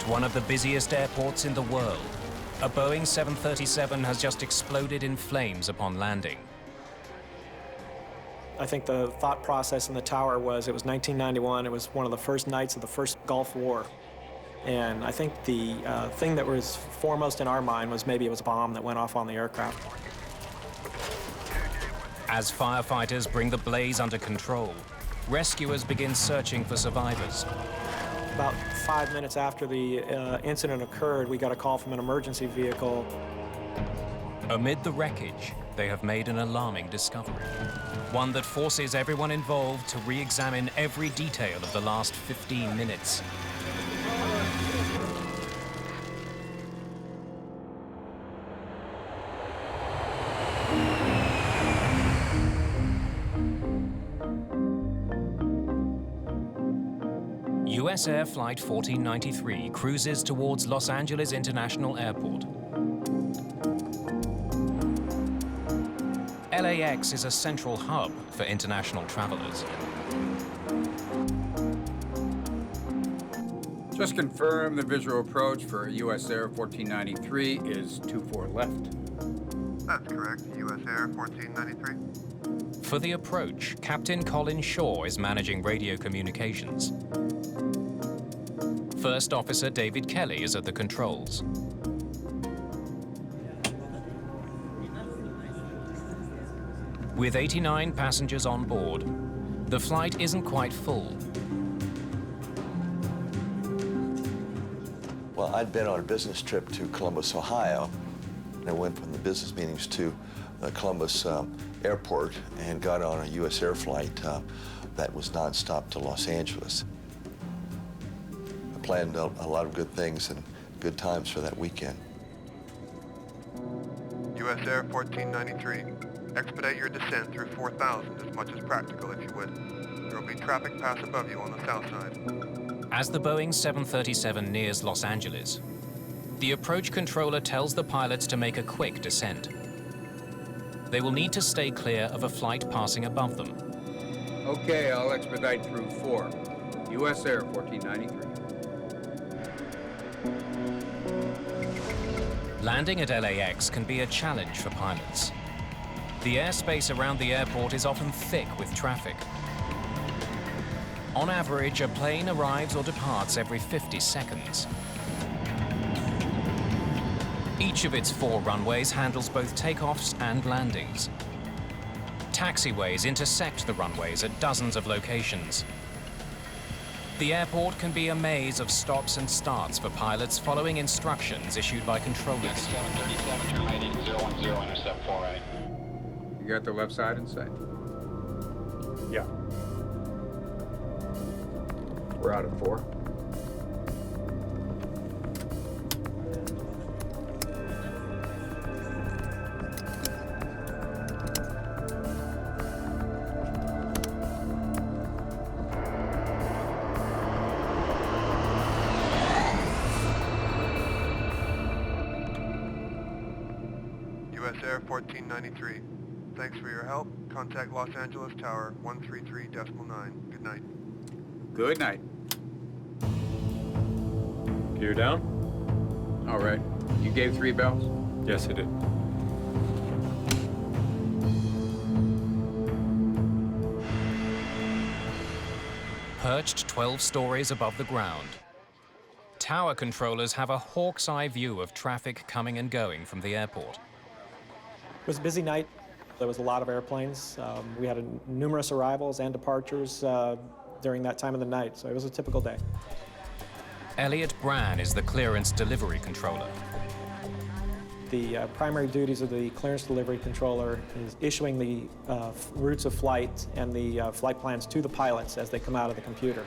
one of the busiest airports in the world, a Boeing 737 has just exploded in flames upon landing. I think the thought process in the tower was, it was 1991, it was one of the first nights of the first Gulf War. And I think the thing that was foremost in our mind was maybe it was a bomb that went off on the aircraft. As firefighters bring the blaze under control, rescuers begin searching for survivors. About 5 minutes after the incident occurred, we got a call from an emergency vehicle. Amid the wreckage, they have made an alarming discovery, one that forces everyone involved to re-examine every detail of the last 15 minutes. US Air Flight 1493 cruises towards Los Angeles International Airport. LAX is a central hub for international travelers. Just confirm the visual approach for US Air 1493 is 24 left. That's correct, US Air 1493. For the approach, Captain Colin Shaw is managing radio communications. First Officer David Kelly is at the controls. With 89 passengers on board, the flight isn't quite full. Well, I'd been on a business trip to Columbus, Ohio, and I went from the business meetings to Columbus Airport and got on a US Air flight that was nonstop to Los Angeles. I planned a lot of good things and good times for that weekend. US Air 1493. Expedite your descent through 4000 as much as practical, if you would. There will be traffic pass above you on the south side. As the Boeing 737 nears Los Angeles, the approach controller tells the pilots to make a quick descent. They will need to stay clear of a flight passing above them. Okay, I'll expedite through 4. US Air 1493. Landing at LAX can be a challenge for pilots. The airspace around the airport is often thick with traffic. On average, a plane arrives or departs every 50 seconds. Each of its 4 runways handles both takeoffs and landings. Taxiways intersect the runways at dozens of locations. The airport can be a maze of stops and starts for pilots following instructions issued by controllers. 737 to Mayday 010, intercept 48. You got the left side in sight? Yeah. We're out of 4. US Air 1493. Thanks for your help. Contact Los Angeles Tower 133.9. Good night. Good night. Gear down? All right. You gave 3 bells? Yes, I did. Perched 12 stories above the ground, tower controllers have a hawk's eye view of traffic coming and going from the airport. It was a busy night. There was a lot of airplanes. We had numerous arrivals and departures during that time of the night, so it was a typical day. ELLIOT BRANN is the clearance delivery controller. The primary duties of the clearance delivery controller is issuing the routes of flight and the flight plans to the pilots as they come out of the computer.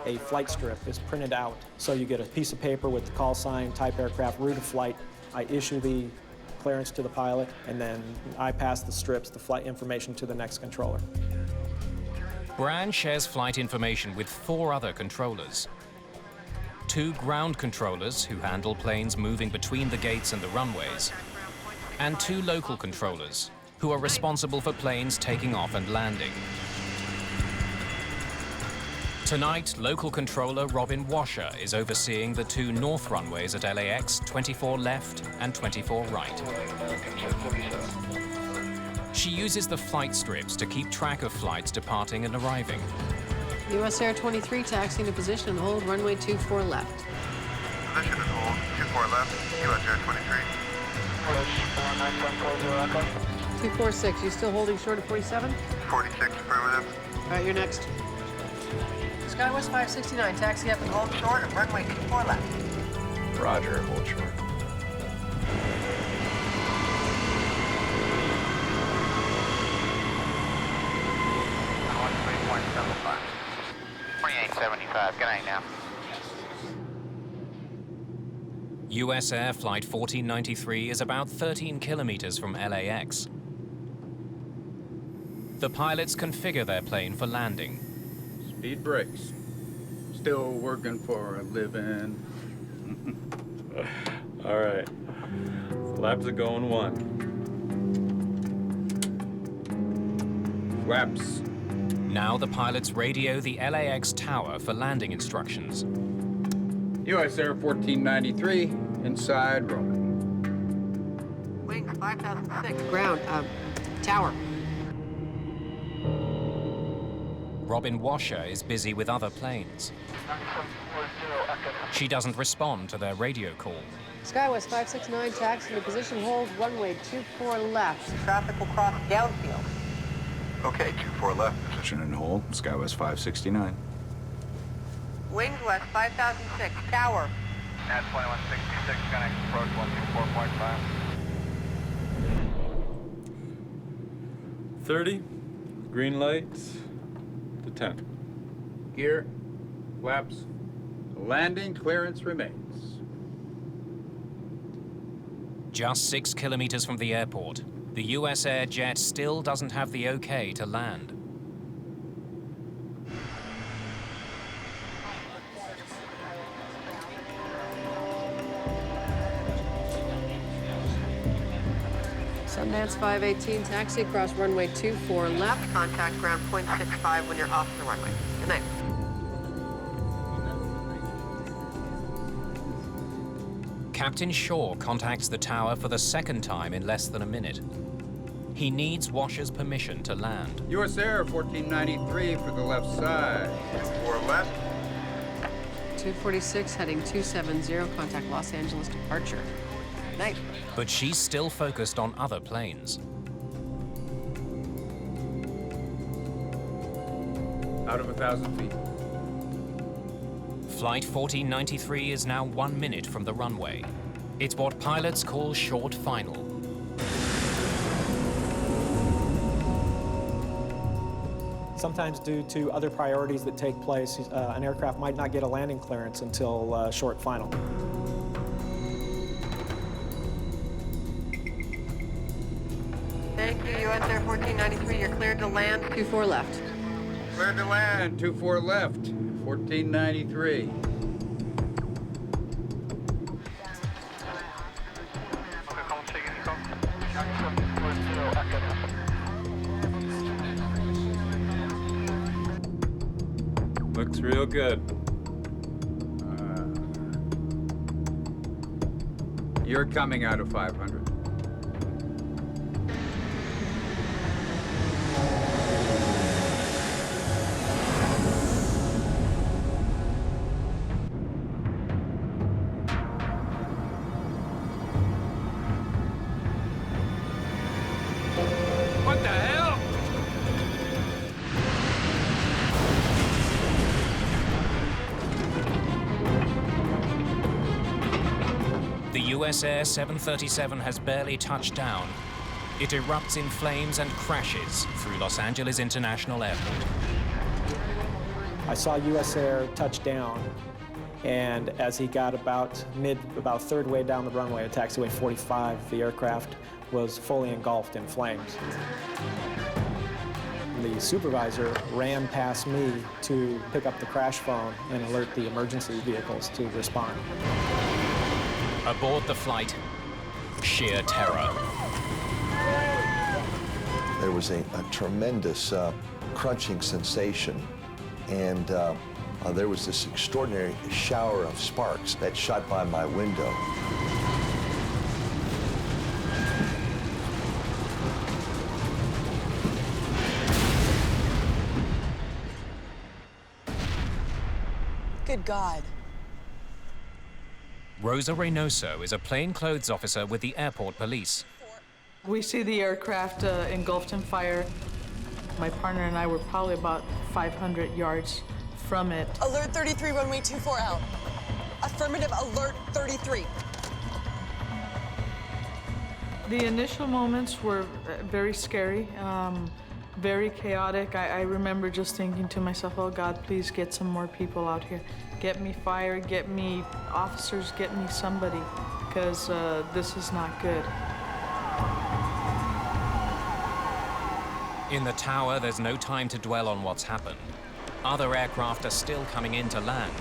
A flight strip is printed out, so you get a piece of paper with the call sign, type aircraft, route of flight. I issue the clearance to the pilot, and then I pass the strips, the flight information, to the next controller. BRANN shares flight information with 4 other controllers. 2 ground controllers, who handle planes moving between the gates and the runways, and 2 local controllers, who are responsible for planes taking off and landing. Tonight, local controller Robin Washer is overseeing the two north runways at LAX, 24 left and 24 right. She uses the flight strips to keep track of flights departing and arriving. US Air 23 taxiing to position and hold runway 24 left. Position and hold, 24 left, US Air 23. 246, you still holding short of 47? 46, affirmative. All right, you're next. Skywest 569, taxi up and hold short of runway 24 left. Roger, hold short. $28.75, good night now. US Air Flight 1493 is about 13 kilometers from LAX. The pilots configure their plane for landing. Speed brakes. Still working for a living. All right. Flaps are going 1. Flaps. Now the pilots radio the LAX tower for landing instructions. US Air 1493, inside Roman. Wings 5006. Ground, tower. Robin Washer is busy with other planes. She doesn't respond to their radio call. Skywest 569, taxi to position, hold runway 24 left. Traffic will cross downfield. Okay, 24 left. Position and hold, Skywest 569. Wings west 5006, tower. At 2166, gonna approach 124.5. 30. Green lights to 10. Gear. Flaps. Landing clearance remains. Just 6 kilometers from the airport, the US Air jet still doesn't have the okay to land. Sundance 518, taxi across runway 24 left. Contact ground 0.65 when you're off the runway. Good night. Captain Shaw contacts the tower for the second time in less than a minute. He needs Washer's permission to land. US Air 1493 for the left side. 24 left. 246, heading 270, contact Los Angeles departure. Good night. But she's still focused on other planes. Out of 1,000 feet. Flight 1493 is now 1 minute from the runway. It's what pilots call short final. Sometimes due to other priorities that take place, an aircraft might not get a landing clearance until short final. Thank you, US Air 1493, you're cleared to land. 24 left. Cleared to land, 24 left, 1493. Looks real good. You're coming out of 500. What the hell? The US Air 737 has barely touched down. It erupts in flames and crashes through Los Angeles International Airport. I saw US Air touch down, and as he got about third way down the runway at taxiway 45, the aircraft was fully engulfed in flames. The supervisor ran past me to pick up the crash phone and alert the emergency vehicles to respond. Aboard the flight, sheer terror. There was a tremendous crunching sensation, and there was this extraordinary shower of sparks that shot by my window. Good God. Rosa Reynoso is a plainclothes officer with the airport police. We see the aircraft engulfed in fire. My partner and I were probably about 500 yards from it. Alert 33, runway 24 out. Affirmative, alert 33. The initial moments were very scary, very chaotic. I remember just thinking to myself, oh God, please get some more people out here. Get me fire, get me officers, get me somebody, because this is not good. In the tower, there's no time to dwell on what's happened. Other aircraft are still coming in to land.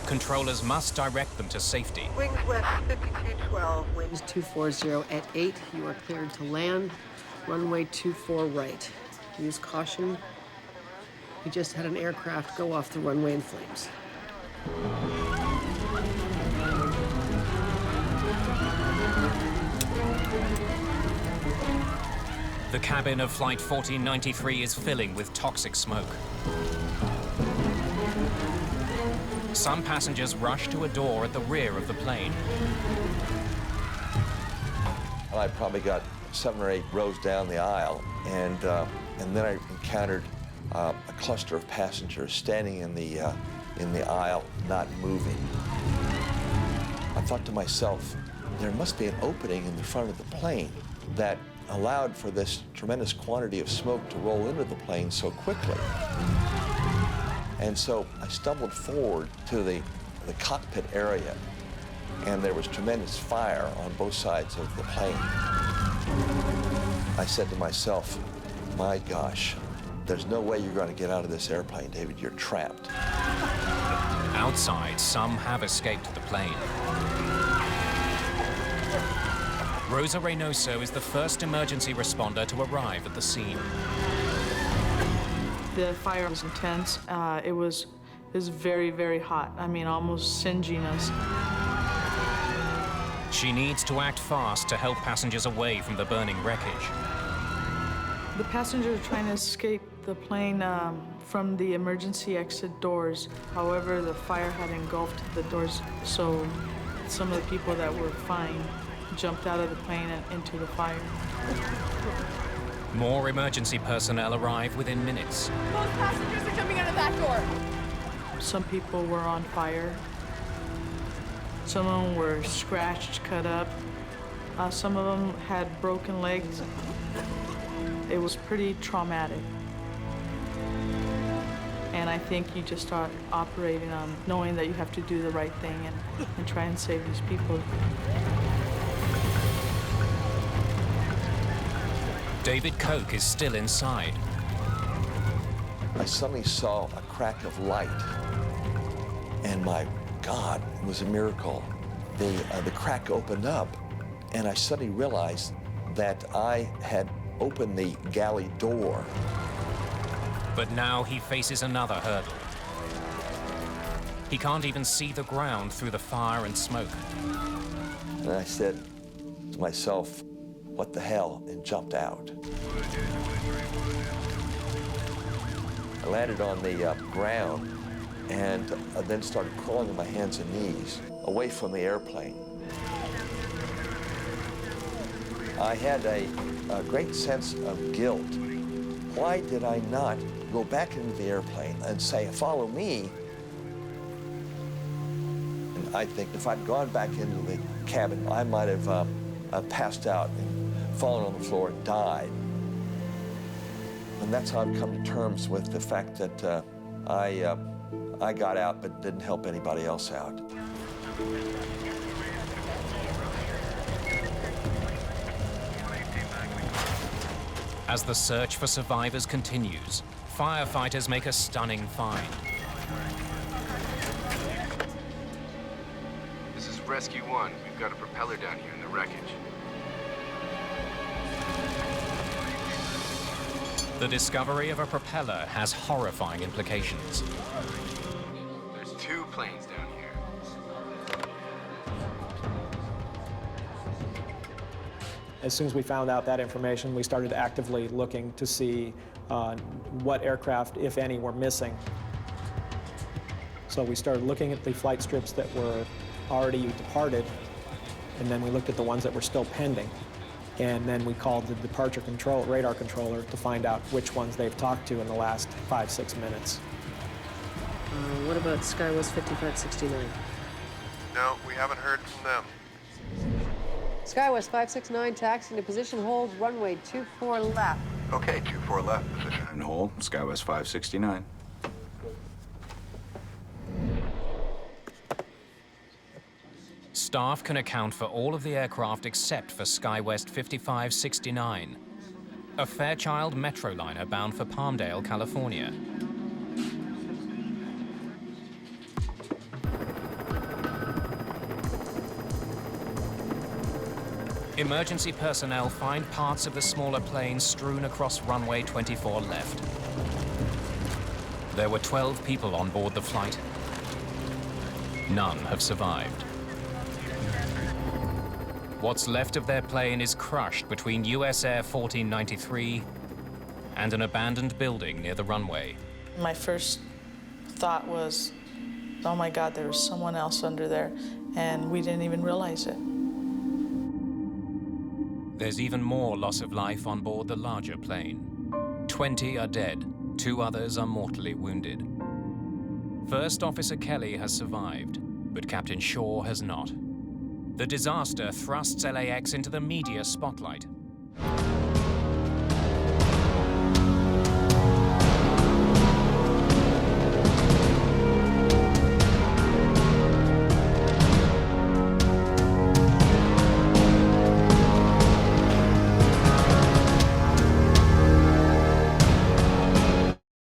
Controllers must direct them to safety. Wings west 5212, winds 240 at 8. You are cleared to land. Runway 24 right. Use caution. We just had an aircraft go off the runway in flames. The cabin of Flight 1493 is filling with toxic smoke. Some passengers rush to a door at the rear of the plane. I probably got 7 or 8 rows down the aisle, and then I encountered a cluster of passengers standing in the aisle, not moving. I thought to myself, there must be an opening in the front of the plane that allowed for this tremendous quantity of smoke to roll into the plane so quickly. And so I stumbled forward to the cockpit area, and there was tremendous fire on both sides of the plane. I said to myself, my gosh, there's no way you're going to get out of this airplane, David. You're trapped. Outside, some have escaped the plane. Rosa Reynoso is the first emergency responder to arrive at the scene. The fire was intense. It was very, very hot. I mean, almost singeing us. She needs to act fast to help passengers away from the burning wreckage. The passengers were trying to escape the plane from the emergency exit doors. However, the fire had engulfed the doors, so some of the people that were fine jumped out of the plane and into the fire. More emergency personnel arrive within minutes. Most passengers are jumping out of that door. Some people were on fire. Some of them were scratched, cut up. Some of them had broken legs. It was pretty traumatic. And I think you just start operating on knowing that you have to do the right thing and try and save these people. David KOCH is still inside. I suddenly saw a crack of light, and my God, it was a miracle. The crack opened up, and I suddenly realized that I had opened the galley door. But now he faces another hurdle. He can't even see the ground through the fire and smoke. And I said to myself, what the hell, and jumped out. I landed on the ground and then started crawling on my hands and knees away from the airplane. I had a great sense of guilt. Why did I not go back into the airplane and say, follow me? And I think if I'd gone back into the cabin, I might have passed out and fallen on the floor and died. And that's how I've come to terms with the fact that I got out but didn't help anybody else out. As the search for survivors continues, firefighters make a stunning find. This is Rescue 1. We've got a propeller down here in the wreckage. The discovery of a propeller has horrifying implications. There's 2 planes down here. As soon as we found out that information, we started actively looking to see what aircraft, if any, were missing. So we started looking at the flight strips that were already departed, and then we looked at the ones that were still pending. And then we called the departure control, radar controller to find out which ones they've talked to in the last 5-6 minutes. What about Skywest 5569? No, we haven't heard from them. Skywest 569, taxiing to position hold, runway 24 left. Okay, 24 left, position. And hold, Skywest 569. Staff can account for all of the aircraft except for Skywest 5569, a Fairchild Metroliner bound for Palmdale, California. Emergency personnel find parts of the smaller plane strewn across runway 24 left. There were 12 people on board the flight. None have survived. What's left of their plane is crushed between US Air 1493 and an abandoned building near the runway. My first thought was, oh my God, there was someone else under there, and we didn't even realize it. There's even more loss of life on board the larger plane. 20 are dead, 2 others are mortally wounded. First Officer Kelly has survived, but Captain Shaw has not. The disaster thrusts LAX into the media spotlight.